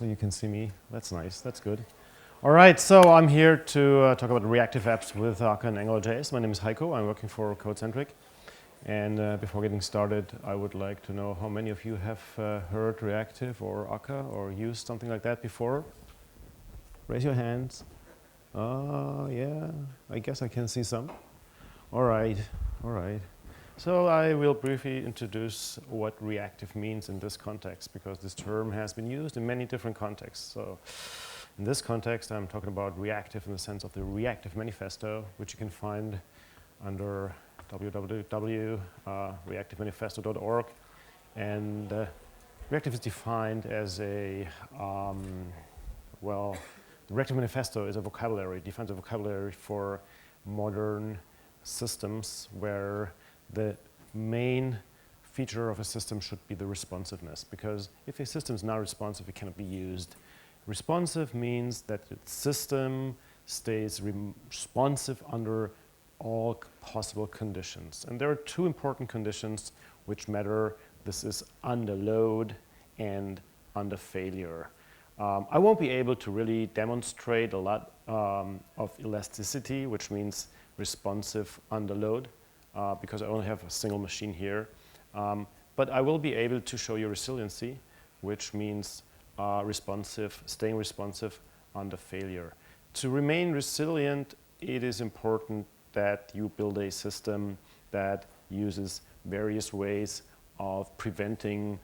so you can see me. That's nice. That's good. All right, so I'm here to talk about reactive apps with Akka and AngularJS. My name is Heiko. I'm working for CodeCentric. And before getting started, I would like to know how many of you have heard Reactive or Akka or used something like that before? Raise your hands. Yeah, I guess I can see some. All right, all right. So I will briefly introduce what reactive means in this context, because this term has been used in many different contexts. So in this context, I'm talking about reactive in the sense of the Reactive Manifesto, which you can find under www.reactivemanifesto.org. And reactive is defined as a, well, the Reactive Manifesto is a vocabulary, defines a vocabulary for modern systems where the main feature of a system should be the responsiveness, because if a system is not responsive, it cannot be used. Responsive means that the system stays responsive under all possible conditions. And there are two important conditions which matter. This is under load and under failure. I won't be able to really demonstrate a lot of elasticity, which means responsive under load, because I only have a single machine here. But I will be able to show you resiliency, which means staying responsive under failure. To remain resilient, it is important that you build a system that uses various ways of preventing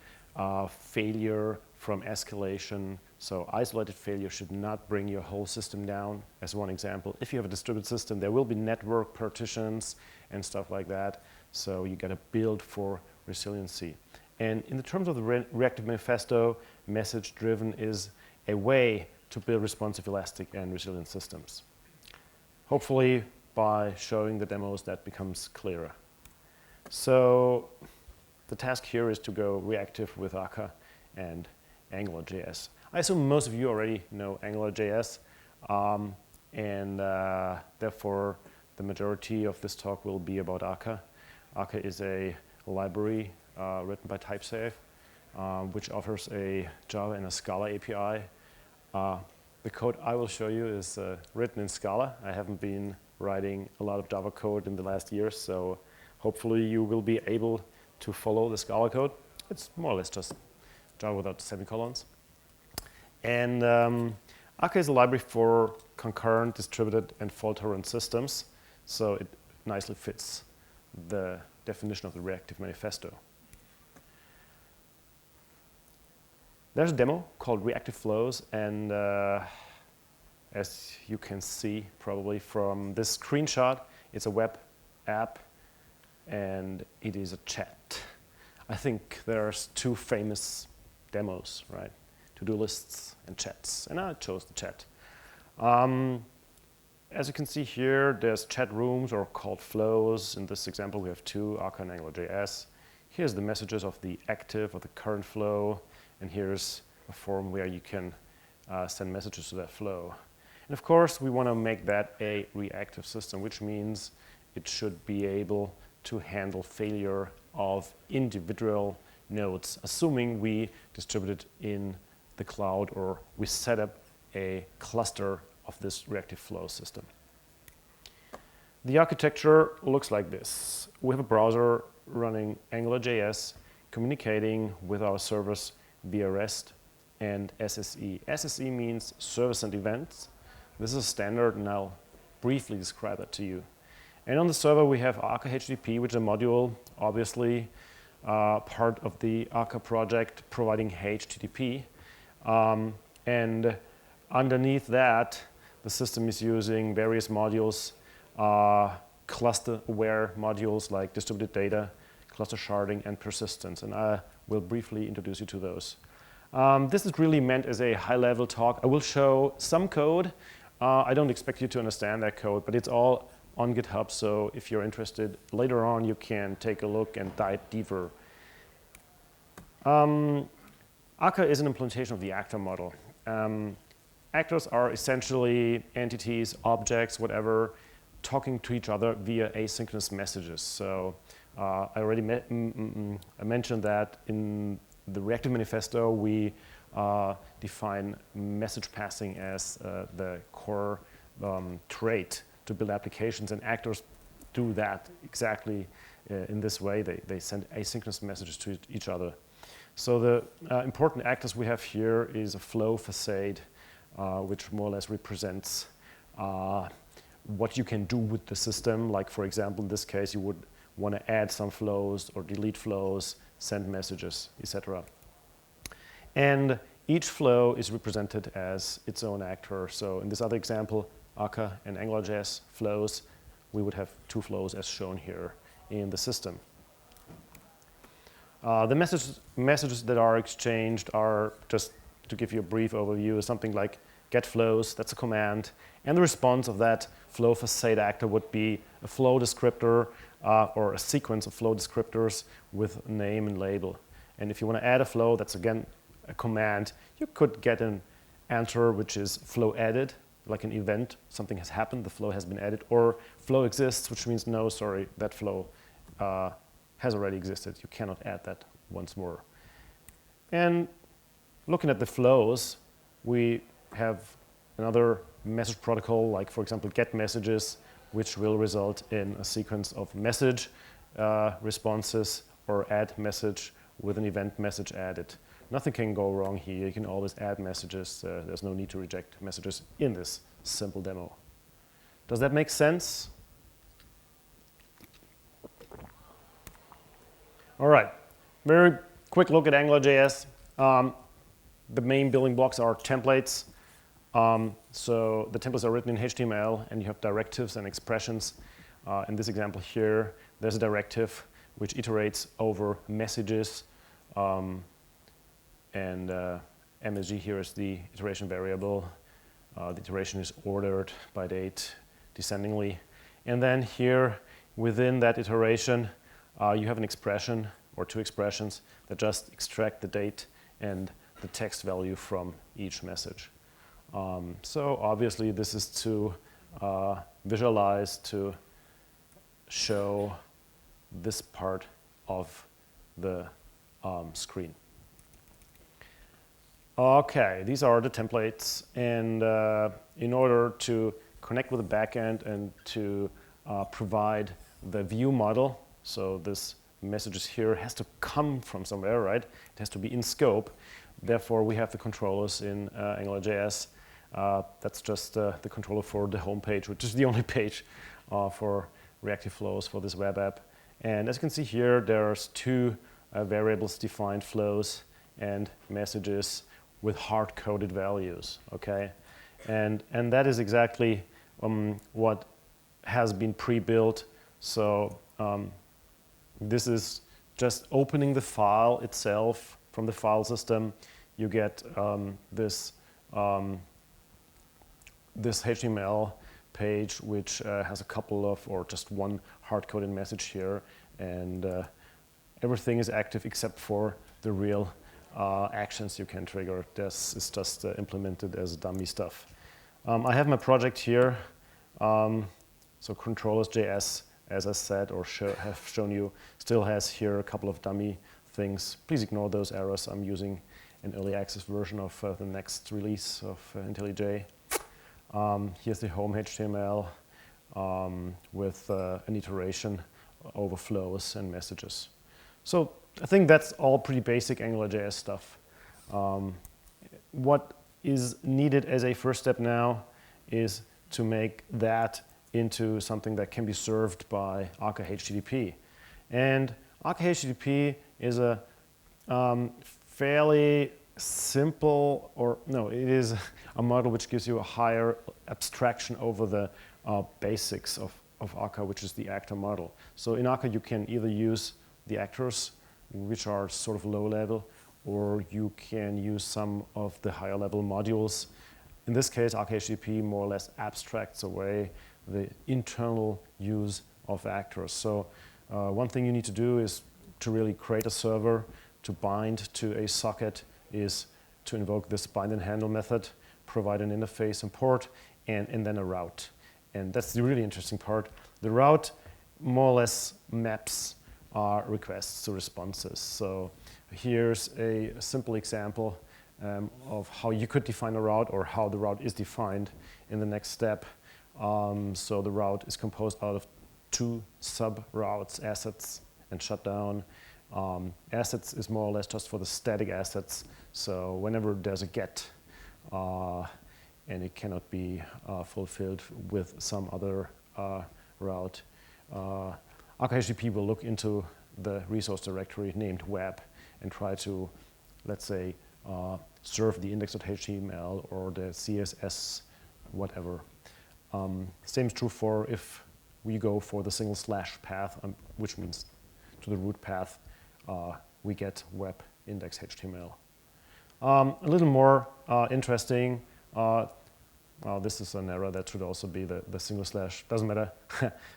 failure from escalation. So isolated failure should not bring your whole system down. As one example, if you have a distributed system, there will be network partitions and stuff like that. So you got to build for resiliency. And in the terms of the Reactive Manifesto, message-driven is a way to build responsive, elastic, and resilient systems. Hopefully, by showing the demos, that becomes clearer. So the task here is to go reactive with Akka and AngularJS. I assume most of you already know AngularJS, and therefore the majority of this talk will be about Akka. Akka is a library written by TypeSafe, which offers a Java and a Scala API. The code I will show you is written in Scala. I haven't been writing a lot of Java code in the last years, so hopefully you will be able to follow the Scala code. It's more or less just Java without semicolons. And Akka is a library for concurrent, distributed, and fault-tolerant systems, so it nicely fits the definition of the Reactive Manifesto. There's a demo called Reactive Flows, and as you can see probably from this screenshot, it's a web app and it is a chat. I think there's two famous demos, right? To-do lists and chats, and I chose the chat. As you can see here, there's chat rooms or called flows. In this example, we have two, Akka and AngularJS. Here's the messages of the active or the current flow, and here's a form where you can send messages to that flow. And of course, we want to make that a reactive system, which means it should be able to handle failure of individual nodes, assuming we distribute it in the cloud or we set up a cluster of this reactive flow system. The architecture looks like this. We have a browser running AngularJS, communicating with our servers via REST and SSE. SSE means service and events. This is a standard, and I'll briefly describe that to you. And on the server, we have Akka HTTP, which is a module, obviously part of the Akka project providing HTTP. And underneath that, the system is using various modules, cluster-aware modules like distributed data, cluster sharding, and persistence. And I will briefly introduce you to those. This is really meant as a high-level talk. I will show some code. I don't expect you to understand that code, but it's all on GitHub. So if you're interested, later on you can take a look and dive deeper. Akka is an implementation of the actor model. Actors are essentially entities, objects, whatever, talking to each other via asynchronous messages. So I already mentioned that in the Reactive Manifesto, we define message passing as the core trait to build applications, and actors do that exactly in this way. They send asynchronous messages to each other. So the important actors we have here is a flow facade, which more or less represents what you can do with the system. Like, for example, in this case, you would want to add some flows or delete flows, send messages, etc. And each flow is represented as its own actor. So in this other example, Akka and AngularJS flows, we would have two flows as shown here in the system. The messages that are exchanged are, just to give you a brief overview, something like get flows, that's a command, and the response of that flow facade actor would be a flow descriptor or a sequence of flow descriptors with name and label. And if you want to add a flow, that's again a command. You could get an answer which is flow added, like an event, something has happened, the flow has been added, or flow exists, which means no, sorry, that flow has already existed. You cannot add that once more. And looking at the flows, we have another message protocol, like for example, get messages, which will result in a sequence of message responses, or add message with an event message added. Nothing can go wrong here. You can always add messages. There's no need to reject messages in this simple demo. Does that make sense? All right, very quick look at AngularJS. The main building blocks are templates. So the templates are written in HTML, and you have directives and expressions. In this example here, there's a directive which iterates over messages. And MSG here is the iteration variable. The iteration is ordered by date descendingly. And then here, within that iteration, you have an expression or two expressions that just extract the date and the text value from each message. So obviously, this is to visualize, to show this part of the screen. Okay, these are the templates, and in order to connect with the backend and to provide the view model, so this messages here has to come from somewhere, right? It has to be in scope. Therefore, we have the controllers in AngularJS. That's just the controller for the home page, which is the only page for Reactive Flows for this web app. And as you can see here, there's two variables defined, flows and messages, with hard-coded values, okay? And that is exactly what has been pre-built. So this is just opening the file itself from the file system. You get this HTML page, which has a couple of, or just one hard-coded message here, and everything is active except for the real actions you can trigger. This is just implemented as dummy stuff. I have my project here. So controllers.js, as I said, or have shown you, still has here a couple of dummy things. Please ignore those errors. I'm using an early access version of the next release of IntelliJ. Here's the home HTML with an iteration over flows and messages. So I think that's all pretty basic AngularJS stuff. What is needed as a first step now is to make that into something that can be served by Akka HTTP. And Akka HTTP is a fairly simple, or no, it is a model which gives you a higher abstraction over the basics of Akka, which is the actor model. So in Akka, you can either use the actors, which are sort of low level, or you can use some of the higher level modules. In this case, Akka HTTP more or less abstracts away the internal use of actors. So one thing you need to do is to really create a server to bind to a socket, is to invoke this bind and handle method, provide an interface and port, and then a route. And that's the really interesting part. The route more or less maps our requests to responses. So here's a simple example. of how you could define a route or how the route is defined in the next step. So the route is composed out of two sub-routes, assets and shutdown. Assets is more or less just for the static assets. So whenever there's a get, and it cannot be fulfilled with some other route, Akka HTTP will look into the resource directory named web and try to, let's say, serve the index.html or the CSS, whatever. Same is true for if we go for the single slash path, which means to the root path, we get web index.html. A little more interesting, this is an error that should also be the single slash, doesn't matter.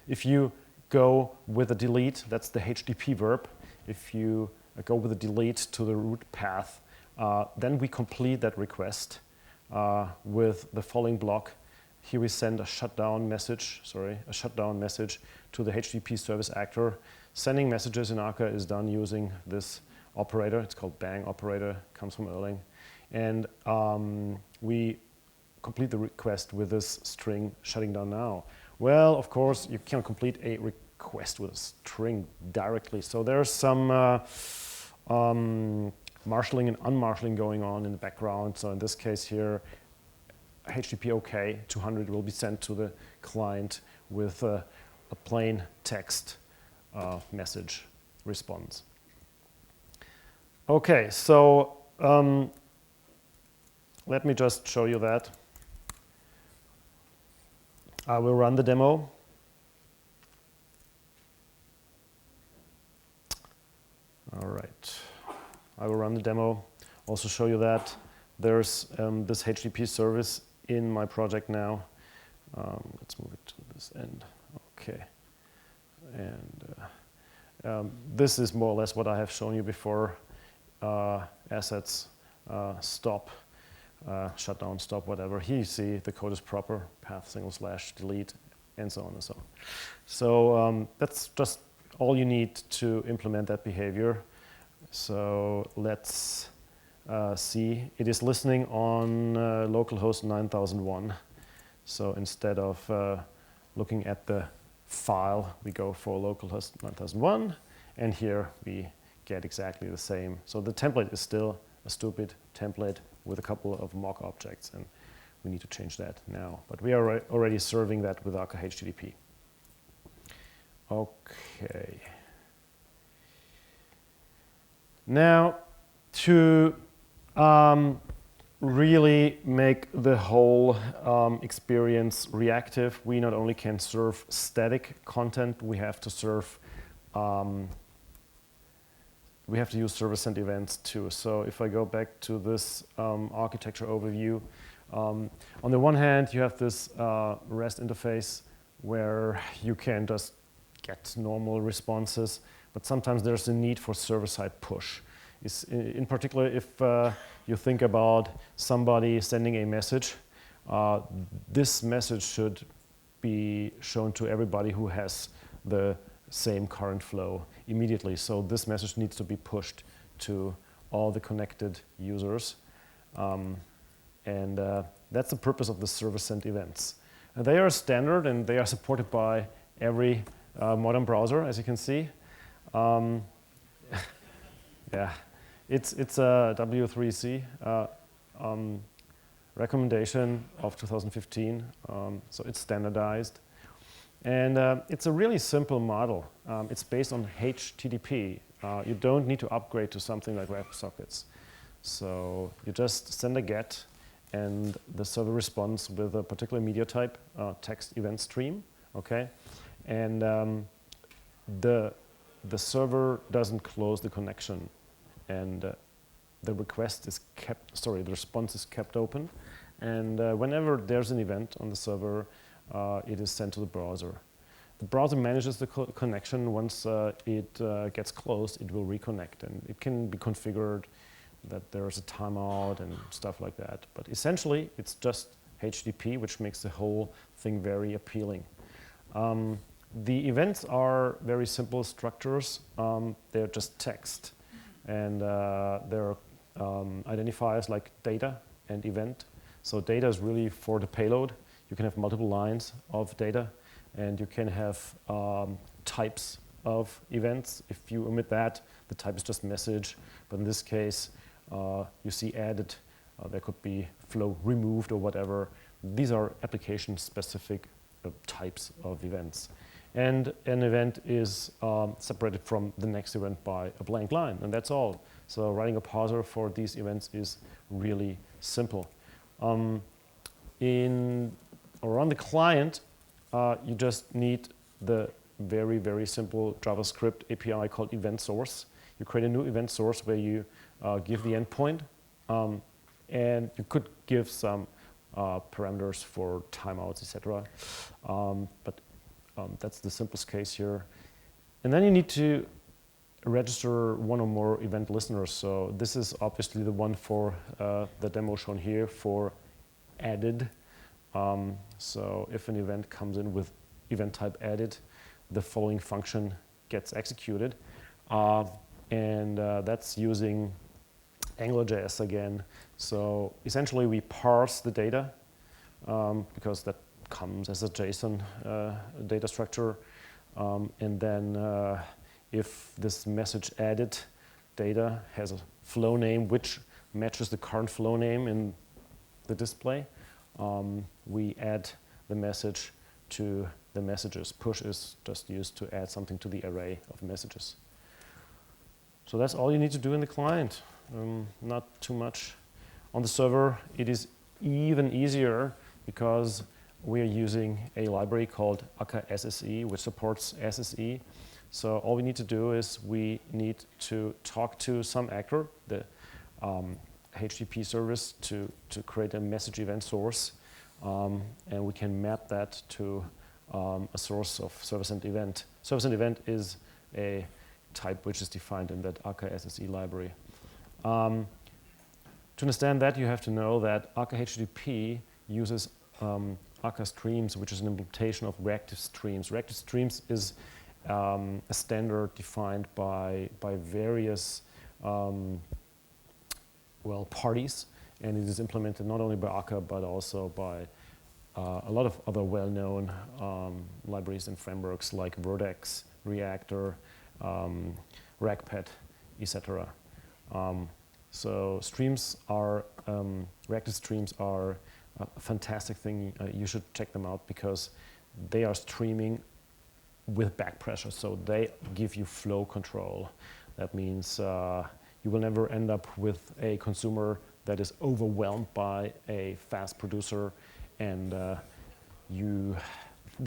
If you go with a delete, that's the HTTP verb. If you go with a delete to the root path, then we complete that request with the following block. Here we send a shutdown message, to the HTTP service actor. Sending messages in Akka is done using this operator. It's called bang operator, comes from Erlang. And we complete the request with this string shutting down now. Well, of course, you can't complete a request with a string directly. So there's some marshalling and unmarshalling going on in the background. So in this case here, HTTP OK 200 will be sent to the client with a plain text message response. Okay, so let me just show you that. I will run the demo. All right, I will run the demo. Also show you that there's this HTTP service in my project now. Let's move it to this end. Okay, and this is more or less what I have shown you before. Assets, stop, shutdown, stop, whatever. Here you see the code is proper, path single slash delete, and so on and so on. So that's just all you need to implement that behavior. So let's see. It is listening on localhost 9001. So instead of looking at the file, we go for localhost 9001, and here we get exactly the same. So the template is still a stupid template with a couple of mock objects, and we need to change that now. But we are already serving that with Akka HTTP. Okay. Now, to really make the whole experience reactive, we not only can serve static content, we have to serve we have to use server-sent events too. So if I go back to this architecture overview, on the one hand, you have this REST interface where you can just get normal responses, but sometimes there's a need for server-side push. In particular, if you think about somebody sending a message, this message should be shown to everybody who has the same current flow immediately. So this message needs to be pushed to all the connected users. That's the purpose of the server-sent events. And they are standard and they are supported by every modern browser, as you can see. Yeah, it's a W3C recommendation of 2015, so it's standardized. And it's a really simple model. It's based on HTTP. You don't need to upgrade to something like WebSockets. So you just send a GET, and the server responds with a particular media type, text event stream, okay? And the server doesn't close the connection, and the request is kept, the response is kept open. And whenever there's an event on the server, it is sent to the browser. The browser manages the connection. Once it gets closed, it will reconnect, and it can be configured that there's a timeout and stuff like that. But essentially, it's just HTTP, which makes the whole thing very appealing. The events are very simple structures. They're just text, and they're identifiers like data and event. So data is really for the payload. You can have multiple lines of data, and you can have types of events. If you omit that, the type is just message. But in this case, you see added. There could be flow removed or whatever. These are application-specific types of events. And an event is separated from the next event by a blank line, and that's all. So writing a parser for these events is really simple. On the client, you just need the very, very simple JavaScript API called event source. You create a new event source where you give the endpoint, and you could give some parameters for timeouts, etc. But that's the simplest case here. And then you need to register one or more event listeners. So this is obviously the one for the demo shown here for added. So if an event comes in with event type added, the following function gets executed. And that's using AngularJS again. So essentially we parse the data because that comes as a JSON data structure. And then if this message added data has a flow name which matches the current flow name in the display, we add the message to the messages. Push is just used to add something to the array of messages. So that's all you need to do in the client. Not too much. On the server, it is even easier because we are using a library called Akka SSE, which supports SSE. So all we need to do is we need to talk to some actor, the HTTP service, to create a message event source. And we can map that to a source of service and event. Service and event is a type which is defined in that Akka SSE library. To understand that, you have to know that Akka HTTP uses Akka streams, which is an implementation of reactive streams. Reactive streams is a standard defined by various parties, and it is implemented not only by Akka but also by a lot of other well-known libraries and frameworks like Vertex, Reactor, RegPet, etc. So streams are reactive streams are a fantastic thing. You should check them out because they are streaming with back pressure, so they give you flow control. That means you will never end up with a consumer that is overwhelmed by a fast producer, and the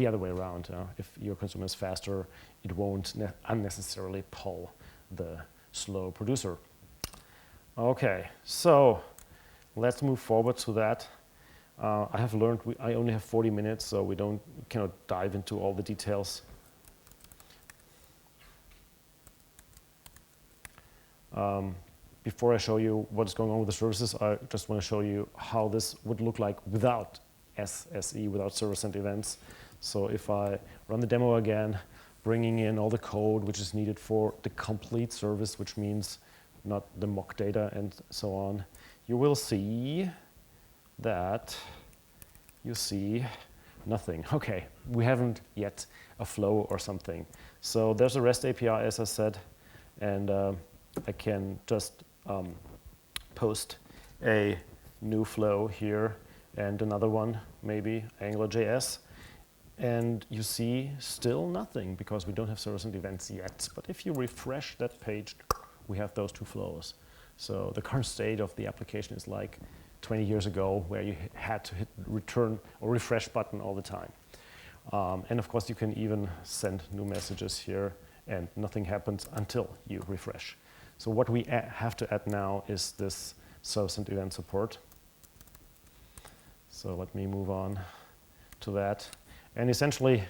other way around. If your consumer is faster, it won't unnecessarily pull the slow producer. Okay, so let's move forward to that. I have learned I only have 40 minutes, so we cannot dive into all the details. Before I show you what's going on with the services, I just want to show you how this would look like without SSE, without service and events. So if I run the demo again, bringing in all the code which is needed for the complete service, which means not the mock data and so on, you will see that you see nothing. Okay, we haven't yet a flow or something. So there's a REST API, as I said, and I can just post a new flow here and another one, maybe AngularJS. And you see still nothing because we don't have service and events yet. But if you refresh that page, we have those two flows. So the current state of the application is like 20 years ago, where you had to hit return or refresh button all the time. And of course, you can even send new messages here, and nothing happens until you refresh. So what we have to add now is this service and event support. So let me move on to that. And essentially,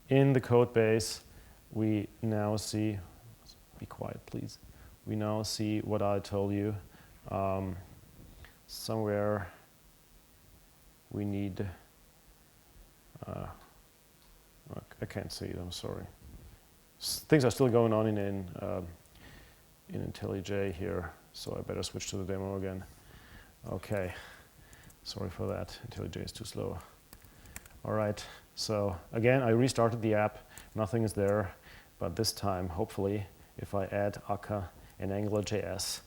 in the code base, we now see, be quiet please, we now see what I told you. Somewhere we need, I can't see it, I'm sorry. Things are still going on in IntelliJ here. so I better switch to the demo again. Okay, sorry for that, IntelliJ is too slow. All right, so again, I restarted the app, nothing is there, but this time, hopefully, if I add Akka and AngularJS,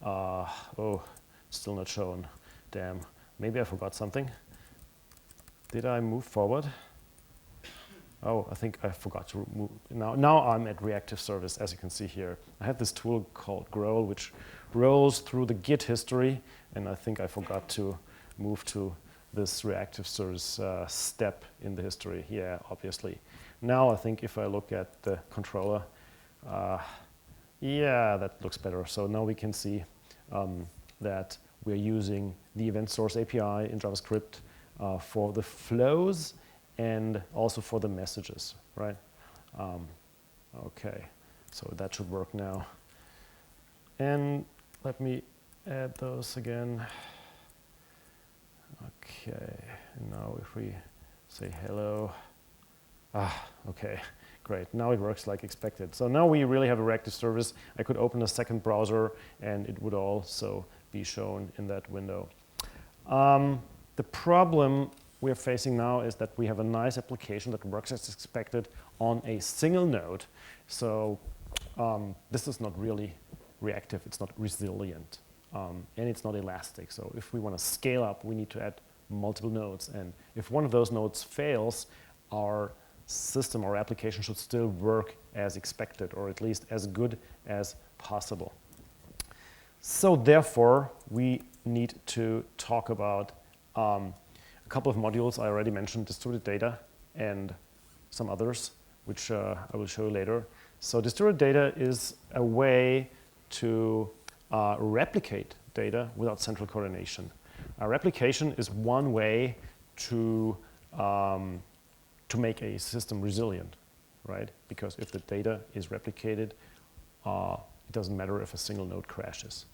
oh, still not shown, damn. Maybe I forgot something. Did I move forward? Oh, I think I forgot to move. Now I'm at reactive service, as you can see here. I have this tool called Growl, which rolls through the Git history, and I think I forgot to move to this reactive service step in the history. Yeah, obviously. Now I think if I look at the controller, yeah, that looks better. So now we can see that we're using the event source API in JavaScript for the flows and also for the messages, right? Okay, so that should work now. And let me add those again. Okay, and now if we say hello, okay, great. Now it works like expected. So now we really have a reactive service. I could open a second browser and it would also be shown in that window. The problem we're facing now is that we have a nice application that works as expected on a single node. So this is not really reactive, it's not resilient, and it's not elastic. So if we want to scale up, we need to add multiple nodes. And if one of those nodes fails, our system or application should still work as expected, or at least as good as possible. So therefore, we need to talk about a couple of modules. I already mentioned distributed data and some others, which I will show you later. So distributed data is a way to replicate data without central coordination. Replication is one way to make a system resilient, right? Because if the data is replicated, it doesn't matter if a single node crashes.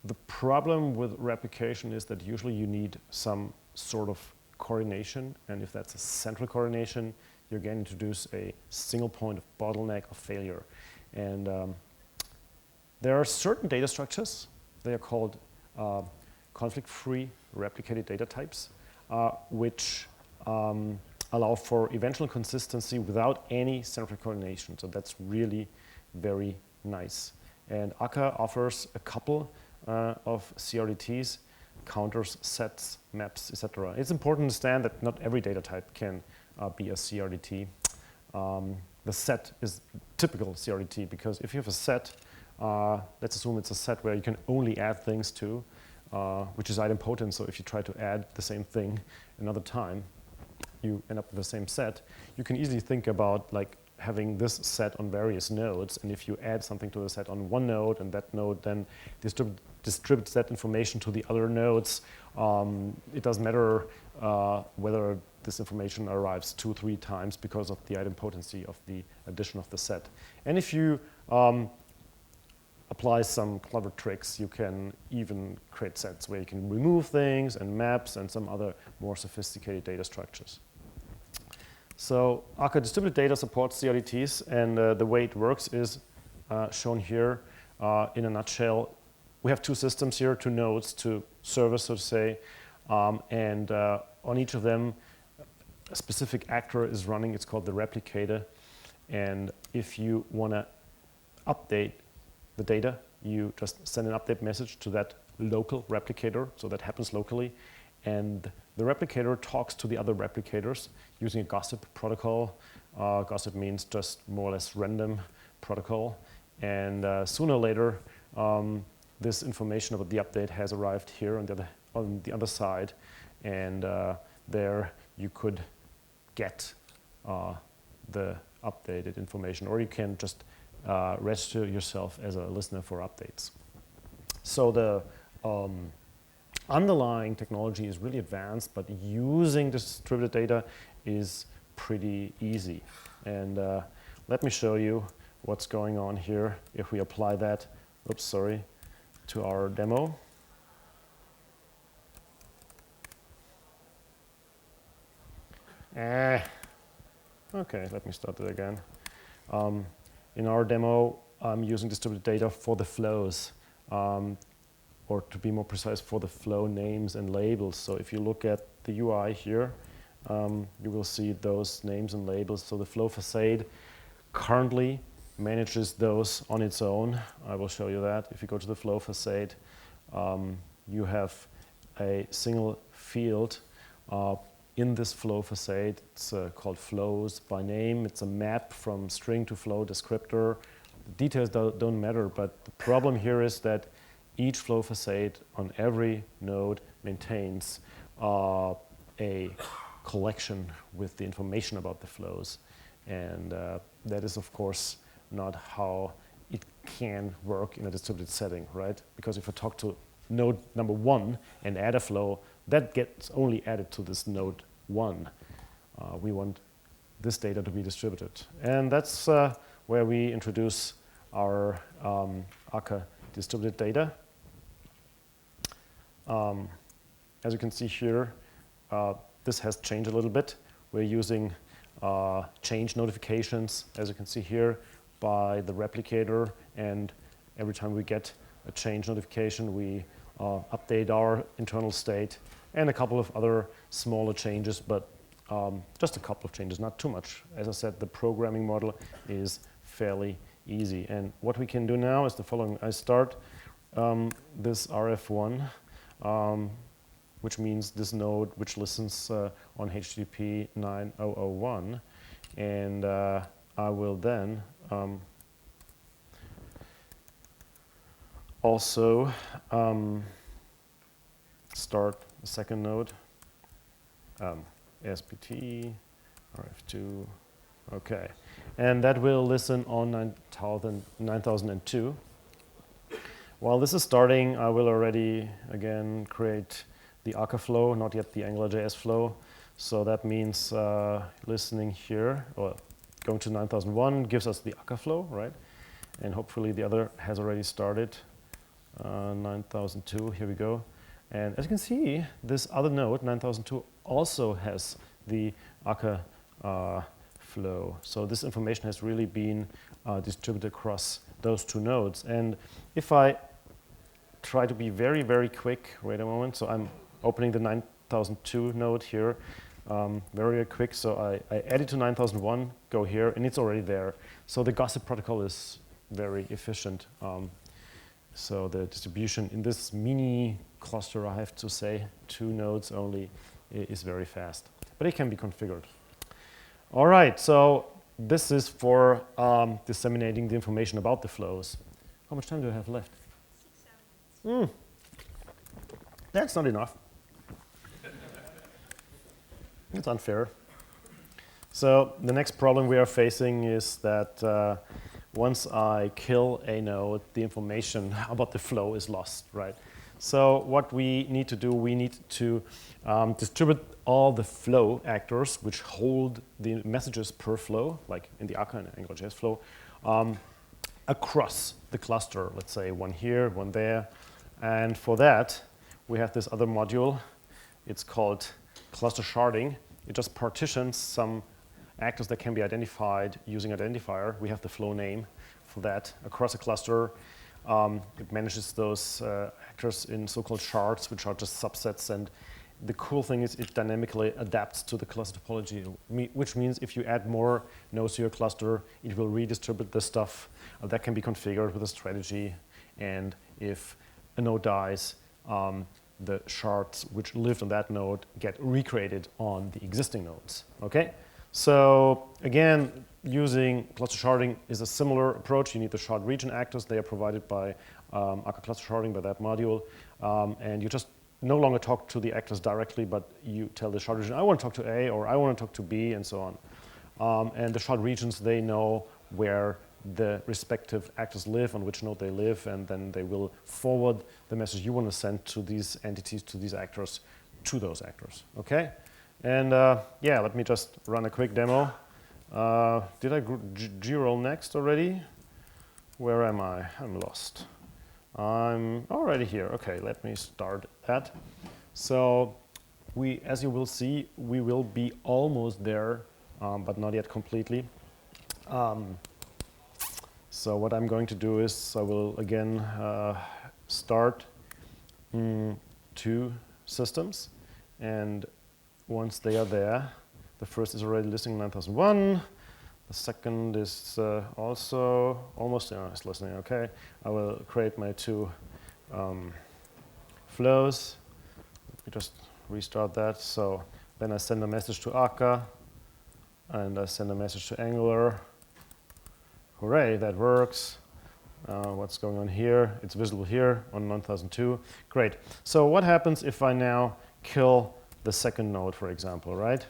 The problem with replication is that usually you need some sort of coordination, and if that's a central coordination, you're going to introduce a single point of bottleneck of failure. And there are certain data structures, they are called conflict-free replicated data types, which allow for eventual consistency without any central coordination. So that's really very nice. And Akka offers a couple of CRDTs, counters, sets, maps, etc. It's important to understand that not every data type can be a CRDT. The set is typical CRDT because if you have a set, let's assume it's a set where you can only add things to, which is idempotent. So if you try to add the same thing another time, you end up with the same set. You can easily think about like having this set on various nodes, and if you add something to the set on one node and that node then distributes that information to the other nodes, it doesn't matter whether this information arrives 2 or 3 times because of the idempotency of the addition of the set. And if you apply some clever tricks, you can even create sets where you can remove things and maps and some other more sophisticated data structures. So Akka Distributed Data supports CRDTs, and the way it works is shown here in a nutshell. We have 2 systems here, 2 nodes, 2 servers, so to say, and on each of them a specific actor is running. It's called the replicator, and if you want to update the data, you just send an update message to that local replicator, so that happens locally, and the replicator talks to the other replicators using a gossip protocol. Gossip means just more or less random protocol, and sooner or later this information about the update has arrived here on the other side, and there you could get the updated information, or you can just register yourself as a listener for updates. So the underlying technology is really advanced, but using distributed data is pretty easy. And let me show you what's going on here if we apply that, to our demo. Okay, let me start it again. In our demo, I'm using distributed data for the flows. or to be more precise, for the flow names and labels. So if you look at the UI here, you will see those names and labels. So the flow facade currently manages those on its own. I will show you that. If you go to the flow facade, you have a single field in this flow facade. It's called flows by name. It's a map from string to flow descriptor. The details don't matter, but the problem here is that each flow facade on every node maintains a collection with the information about the flows. And that is, of course, not how it can work in a distributed setting, right? Because if I talk to node number 1 and add a flow, that gets only added to this node 1. We want this data to be distributed. And that's where we introduce our Akka Distributed Data. As you can see here, this has changed a little bit. We're using change notifications, as you can see here, by the replicator. And every time we get a change notification, we update our internal state, and a couple of other smaller changes, but just a couple of changes, not too much. As I said, the programming model is fairly easy. And what we can do now is the following. I start this RF1, which means this node which listens on HTTP 9001. And I will then also start the second node, ASPT, RF2, okay. And that will listen on 9002. While this is starting, I will already, again, create the Akka flow, not yet the AngularJS flow. So that means listening here, or going to 9001 gives us the Akka flow, right? And hopefully the other has already started. 9002, here we go. And as you can see, this other node, 9002, also has the Akka flow. So this information has really been distributed across those two nodes. And if I try to be very, very quick, wait a moment. So I'm opening the 9002 node here, very, very quick. So I add it to 9001, go here, and it's already there. So the gossip protocol is very efficient. So the distribution in this mini cluster, I have to say, 2 nodes only, is very fast. But it can be configured. All right, so this is for disseminating the information about the flows. How much time do I have left? 6 minutes. That's not enough. It's unfair. So the next problem we are facing is that once I kill a node, the information about the flow is lost, right? So what we need to do, we need to distribute all the flow actors which hold the messages per flow, like in the Akka and AngularJS flow, across the cluster. Let's say one here, one there. And for that, we have this other module. It's called cluster sharding. It just partitions some actors that can be identified using identifier. We have the flow name for that across a cluster. It manages those actors in so-called shards, which are just subsets. And the cool thing is it dynamically adapts to the cluster topology, which means if you add more nodes to your cluster, it will redistribute the stuff. That can be configured with a strategy. And if a node dies, the shards which lived on that node get recreated on the existing nodes. Okay? So again, using cluster sharding is a similar approach. You need the shard region actors. They are provided by Akka Cluster Sharding, by that module. And you just no longer talk to the actors directly, but you tell the shard region, I want to talk to A, or I want to talk to B, and so on. And the shard regions, they know where the respective actors live, on which node they live, and then they will forward the message you want to send to these entities, to these actors, to those actors. Okay? And yeah, let me just run a quick demo. Did I G-roll next already? Where am I? I'm lost. I'm already here. Okay, let me start that. So we, as you will see, we will be almost there, but not yet completely. So what I'm going to do is I will again start two systems, and once they are there, the first is already listening 9001. The second is also almost it's listening. Okay, I will create my two flows. Let me just restart that. So then I send a message to Akka, and I send a message to Angular. Hooray, that works. What's going on here? It's visible here on 9002. Great. So what happens if I now kill the second node, for example, right?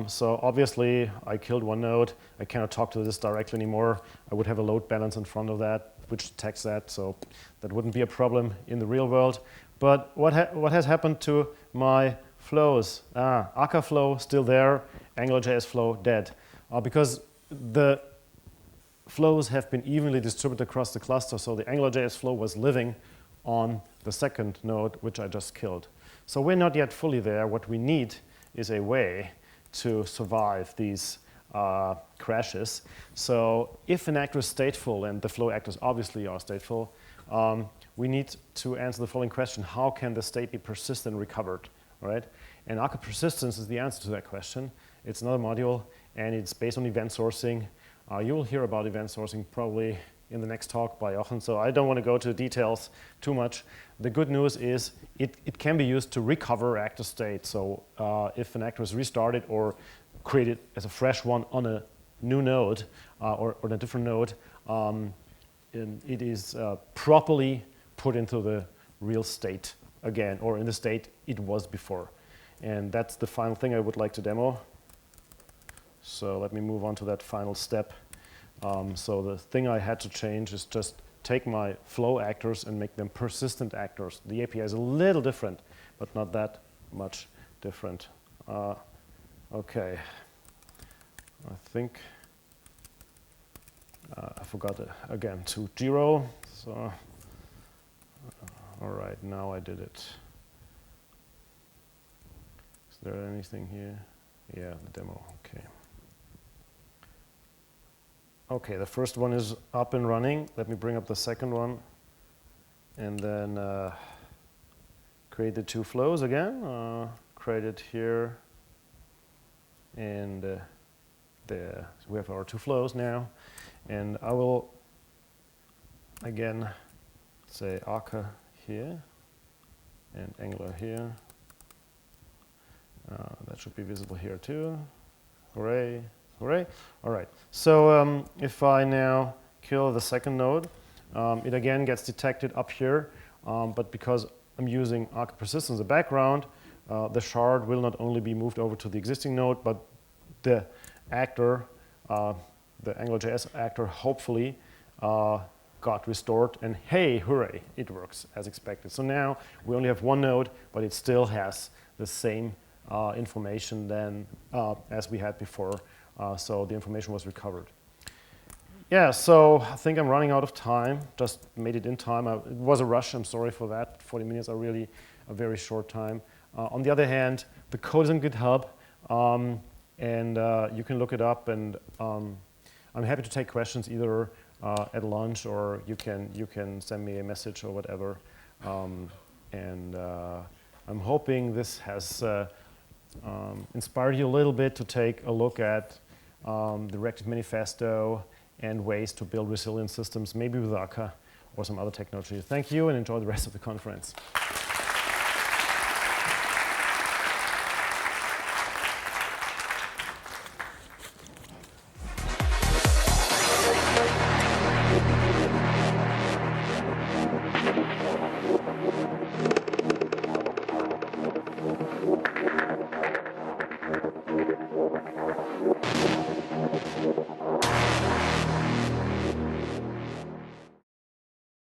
So obviously, I killed one node. I cannot talk to this directly anymore. I would have a load balance in front of that, which detects that, so that wouldn't be a problem in the real world. But what has happened to my flows? Akka flow still there, AngularJS flow dead. Because the flows have been evenly distributed across the cluster, so the AngularJS flow was living on the second node, which I just killed. So we're not yet fully there. What we need is a way to survive these crashes. So if an actor is stateful, and the flow actors obviously are stateful, we need to answer the following question: how can the state be persistent and recovered, right? And Akka persistence is the answer to that question. It's another module, and it's based on event sourcing. You will hear about event sourcing probably in the next talk by Jochen, so I don't want to go to details too much. The good news is it can be used to recover actor state. So if an actor is restarted or created as a fresh one on a new node or on a different node, it is properly put into the real state again, or in the state it was before. And that's the final thing I would like to demo. So let me move on to that final step. So the thing I had to change is just take my flow actors and make them persistent actors. The API is a little different, but not that much different. Okay. I think I forgot it again to 0. So, all right, now I did it. Is there anything here? Yeah, the demo. Okay. Okay, the first one is up and running. Let me bring up the second one, and then create the two flows again. Create it here, and there. So we have our two flows now, and I will again say Akka here and Angular here. That should be visible here too. Hooray. Hooray. All right. So if I now kill the second node, it again gets detected up here. But because I'm using Akka persistence as a background, the shard will not only be moved over to the existing node, but the actor, the AngularJS actor, hopefully got restored. And hey, hooray, it works as expected. So now we only have one node, but it still has the same information than as we had before. So the information was recovered. Yeah, so I think I'm running out of time. Just made it in time. It was a rush. I'm sorry for that. 40 minutes are really a very short time. On the other hand, the code is in GitHub, and you can look it up. And I'm happy to take questions either at lunch, or you can send me a message or whatever. And I'm hoping this has inspired you a little bit to take a look at the Reactive Manifesto and ways to build resilient systems, maybe with Akka or some other technology. Thank you, and enjoy the rest of the conference.